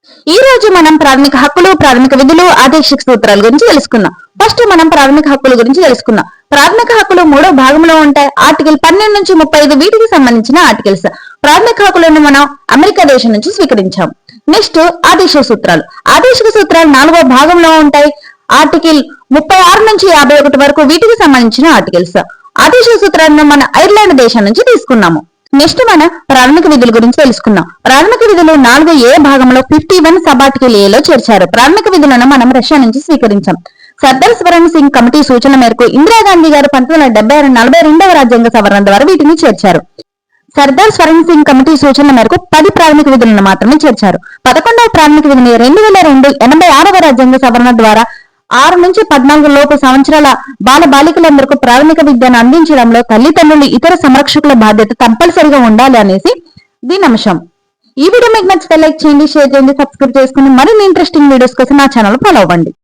ఈ రోజు మనం ప్రాథమిక హక్కులు, ప్రాథమిక విధులు, ఆదేశిక సూత్రాల గురించి తెలుసుకుందాం. ఫస్ట్ మనం ప్రాథమిక హక్కుల గురించి తెలుసుకుందాం. ప్రాథమిక హక్కులు 3వ భాగంలో ఉంటాయి. ఆర్టికల్ 12 నుంచి 35 వీటికి సంబంధించిన ఆర్టికల్స్. ప్రాథమిక హక్కులను మనం అమెరికా దేశం నుంచి స్వీకరించాం. నెక్స్ట్ ఆదేశిక సూత్రాలు. ఆదేశిక సూత్రాలు 4వ భాగంలో ఉంటాయి. ఆర్టికల్ 36 నుంచి 51 వరకు వీటికి సంబంధించిన ఆర్టికల్స్. ఆదేశిక సూత్రాలను మన ఐర్లాండ్ దేశం నుంచి తీసుకున్నాము. నెక్స్ట్ మన ప్రాథమిక విధుల గురించి తెలుసుకుందాం. ప్రాథమిక విధులు 4A భాగంలో 51 సబ్ ఆర్టికల్ ఏలో చేర్చారు. ప్రాథమిక విధులను మనం రష్యా నుంచి స్వీకరించాం. సర్దార్ స్వరణ్ సింగ్ కమిటీ సూచన మేరకు ఇందిరాగాంధీ గారు 1976 42వ రాజ్యాంగ సవరణ ద్వారా వీటిని చేర్చారు. సర్దార్ స్వరణ్ సింగ్ కమిటీ సూచనల మేరకు 10 ప్రాథమిక విధులను మాత్రమే చేర్చారు. 11వ ప్రాథమిక విధిని 2002 86వ రాజ్యాంగ సవరణ ద్వారా 6 నుంచి 14 లోపు సంవత్సరాల బాల బాలికలందరికీ ప్రాథమిక విద్యను అందించడంలో తల్లిదండ్రులు, ఇతర సంరక్షకుల బాధ్యత తప్పనిసరిగా ఉండాలి అనేసి దీని అంశం. ఈ వీడియో మీకు నచ్చితే లైక్ చేయండి, షేర్ చేయండి, సబ్స్క్రైబ్ చేసుకుని మరిన్ని ఇంట్రెస్టింగ్ వీడియోస్ కోసం నా ఛానల్ ఫాలో అవ్వండి.